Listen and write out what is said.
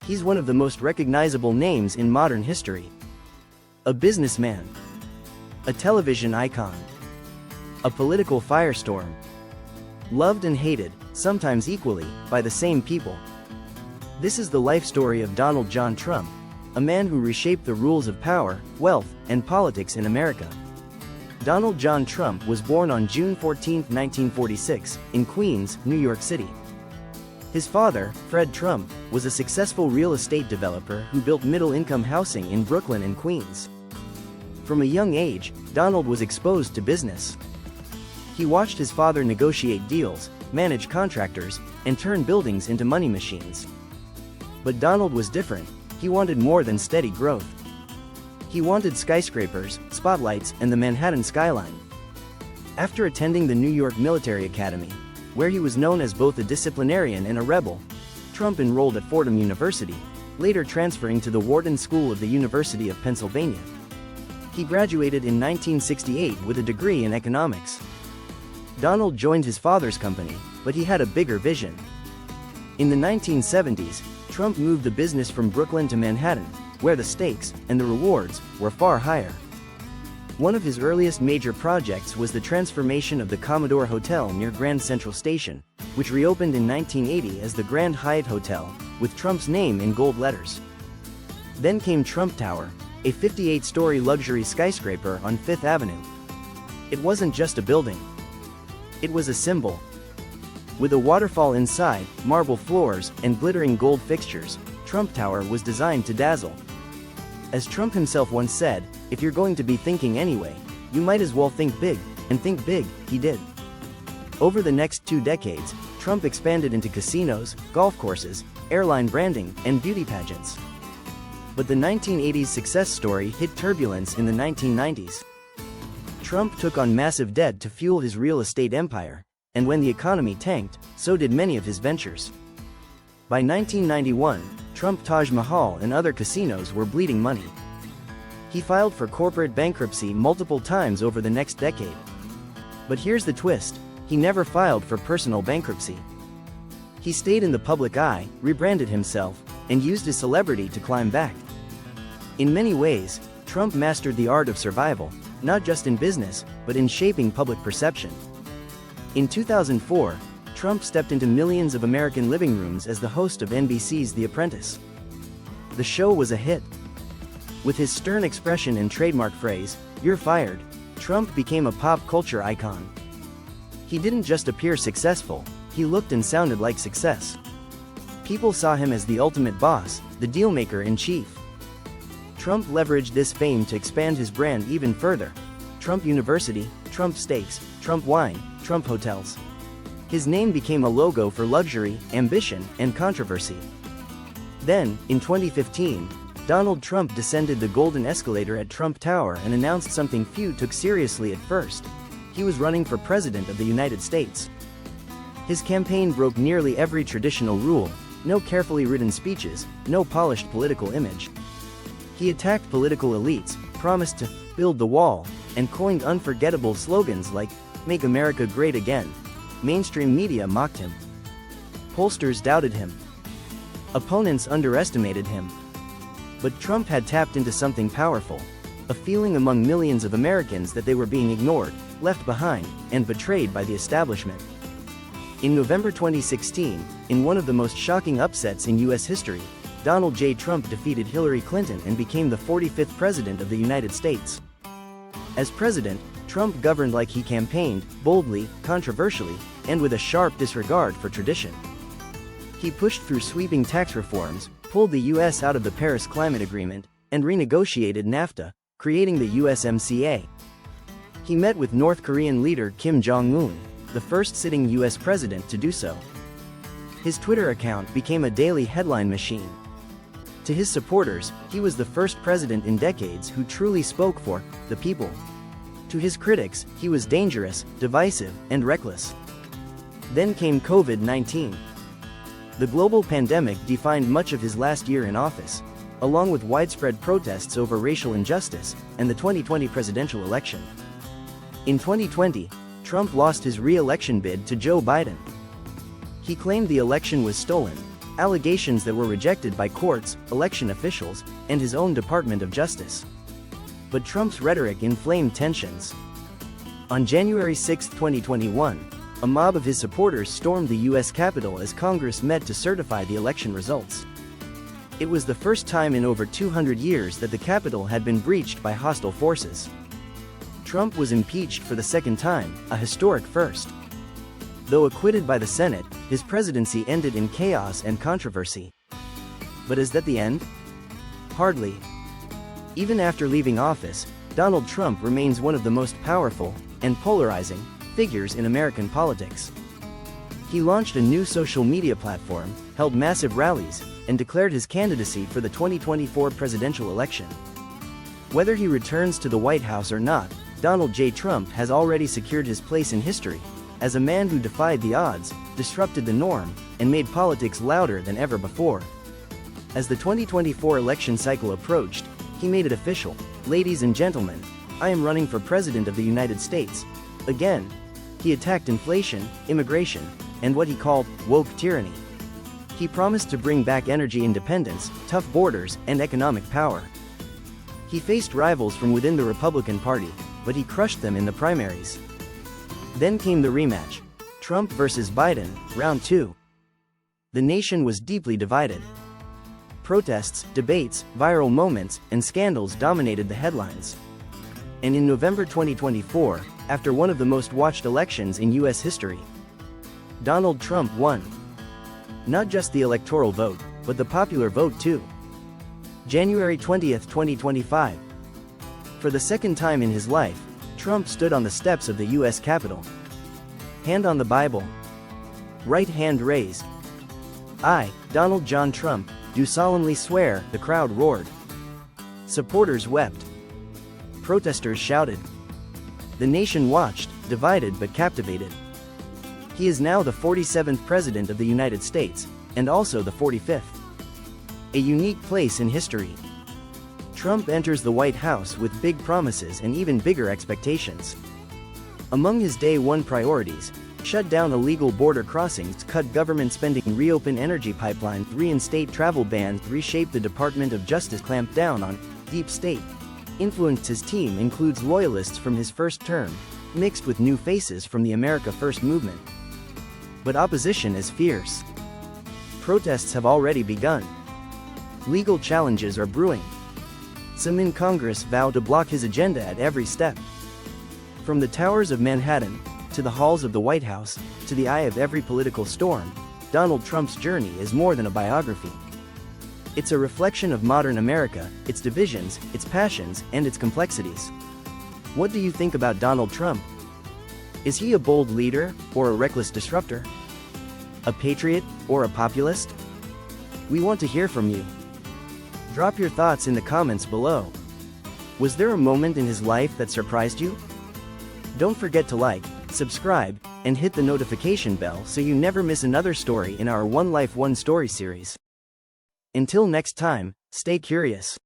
He's one of the most recognizable names in modern history. A businessman. A television icon. A political firestorm. Loved and hated, sometimes equally, by the same people. This is the life story of Donald John Trump, a man who reshaped the rules of power, wealth, and politics in America. Donald John Trump was born on June 14, 1946, in Queens, New York City. His father, Fred Trump, was a successful real estate developer who built middle-income housing in Brooklyn and Queens. From a young age, Donald was exposed to business. He watched his father negotiate deals, manage contractors, and turn buildings into money machines. But Donald was different. He wanted more than steady growth. He wanted skyscrapers, spotlights, and the Manhattan skyline. After attending the New York Military Academy, where he was known as both a disciplinarian and a rebel, Trump enrolled at Fordham University, later transferring to the Wharton School of the University of Pennsylvania. He graduated in 1968 with a degree in economics. Donald joined his father's company, but he had a bigger vision. In the 1970s, Trump moved the business from Brooklyn to Manhattan, where the stakes and the rewards were far higher. One of his earliest major projects was the transformation of the Commodore Hotel near Grand Central Station, which reopened in 1980 as the Grand Hyatt Hotel, with Trump's name in gold letters. Then came Trump Tower, a 58-story luxury skyscraper on Fifth Avenue. It wasn't just a building. It was a symbol. With a waterfall inside, marble floors, and glittering gold fixtures, Trump Tower was designed to dazzle. As Trump himself once said, "If you're going to be thinking anyway, you might as well think big," and think big, he did. Over the next 2 decades, Trump expanded into casinos, golf courses, airline branding, and beauty pageants. But the 1980s success story hit turbulence in the 1990s. Trump took on massive debt to fuel his real estate empire, and when the economy tanked, so did many of his ventures. By 1991, Trump Taj Mahal and other casinos were bleeding money. He filed for corporate bankruptcy multiple times over the next decade. But here's the twist: he never filed for personal bankruptcy. He stayed in the public eye, rebranded himself, and used his celebrity to climb back. In many ways, Trump mastered the art of survival, not just in business, but in shaping public perception. In 2004, Trump stepped into millions of American living rooms as the host of NBC's The Apprentice. The show was a hit. With his stern expression and trademark phrase, "You're fired," Trump became a pop culture icon. He didn't just appear successful, he looked and sounded like success. People saw him as the ultimate boss, the dealmaker-in-chief. Trump leveraged this fame to expand his brand even further. Trump University, Trump Steaks, Trump Wine, Trump Hotels. His name became a logo for luxury, ambition, and controversy. Then, in 2015, Donald Trump descended the golden escalator at Trump Tower and announced something few took seriously at first. He was running for President of the United States. His campaign broke nearly every traditional rule: no carefully written speeches, no polished political image. He attacked political elites, promised to build the wall, and coined unforgettable slogans like "Make America Great Again." Mainstream media mocked him. Pollsters doubted him. Opponents underestimated him. But Trump had tapped into something powerful: a feeling among millions of Americans that they were being ignored, left behind, and betrayed by the establishment. In November 2016, in one of the most shocking upsets in U.S. history, Donald J. Trump defeated Hillary Clinton and became the 45th President of the United States. As president, Trump governed like he campaigned, boldly, controversially, and with a sharp disregard for tradition. He pushed through sweeping tax reforms, pulled the U.S. out of the Paris Climate Agreement, and renegotiated NAFTA, creating the USMCA. He met with North Korean leader Kim Jong-un, the first sitting U.S. president to do so. His Twitter account became a daily headline machine. To his supporters, he was the first president in decades who truly spoke for the people. To his critics, he was dangerous, divisive, and reckless. Then came COVID-19. The global pandemic defined much of his last year in office, along with widespread protests over racial injustice and the 2020 presidential election. In 2020, Trump lost his re-election bid to Joe Biden. He claimed the election was stolen, allegations that were rejected by courts, election officials, and his own Department of Justice. But Trump's rhetoric inflamed tensions. On January 6, 2021, a mob of his supporters stormed the U.S. Capitol as Congress met to certify the election results. It was the first time in over 200 years that the Capitol had been breached by hostile forces. Trump was impeached for the second time, a historic first. Though acquitted by the Senate, his presidency ended in chaos and controversy. But is that the end? Hardly. Even after leaving office, Donald Trump remains one of the most powerful and polarizing figures in American politics. He launched a new social media platform, held massive rallies, and declared his candidacy for the 2024 presidential election. Whether he returns to the White House or not, Donald J. Trump has already secured his place in history as a man who defied the odds, disrupted the norm, and made politics louder than ever before. As the 2024 election cycle approached, he made it official. Ladies and gentlemen, I am running for President of the United States. Again. He attacked inflation, immigration, and what he called woke tyranny. He promised to bring back energy independence, tough borders, and economic power. He faced rivals from within the Republican Party, but he crushed them in the primaries. Then came the rematch. Trump versus Biden, round 2. The nation was deeply divided. Protests, debates, viral moments, and scandals dominated the headlines. And in November 2024, after one of the most watched elections in U.S. history, Donald Trump won. Not just the electoral vote, but the popular vote too. January 20, 2025. For the second time in his life, Trump stood on the steps of the U.S. Capitol. Hand on the Bible. Right hand raised. I, Donald John Trump, do solemnly swear, the crowd roared. Supporters wept. Protesters shouted. The nation watched, divided but captivated. He is now the 47th President of the United States, and also the 45th. A unique place in history. Trump enters the White House with big promises and even bigger expectations. Among his day one priorities, shut down illegal border crossings, cut government spending, reopen energy pipelines, reinstate travel bans, reshape the Department of Justice, clamp down on deep state. Influenced his team includes loyalists from his first term, mixed with new faces from the America First movement. But opposition is fierce. Protests have already begun. Legal challenges are brewing. Some in Congress vow to block his agenda at every step. From the towers of Manhattan, to the halls of the White House, to the eye of every political storm, Donald Trump's journey is more than a biography. It's a reflection of modern America, its divisions, its passions, and its complexities. What do you think about Donald Trump? Is he a bold leader, or a reckless disruptor? A patriot, or a populist? We want to hear from you. Drop your thoughts in the comments below. Was there a moment in his life that surprised you? Don't forget to like, subscribe, and hit the notification bell so you never miss another story in our One Life One Story series. Until next time, stay curious.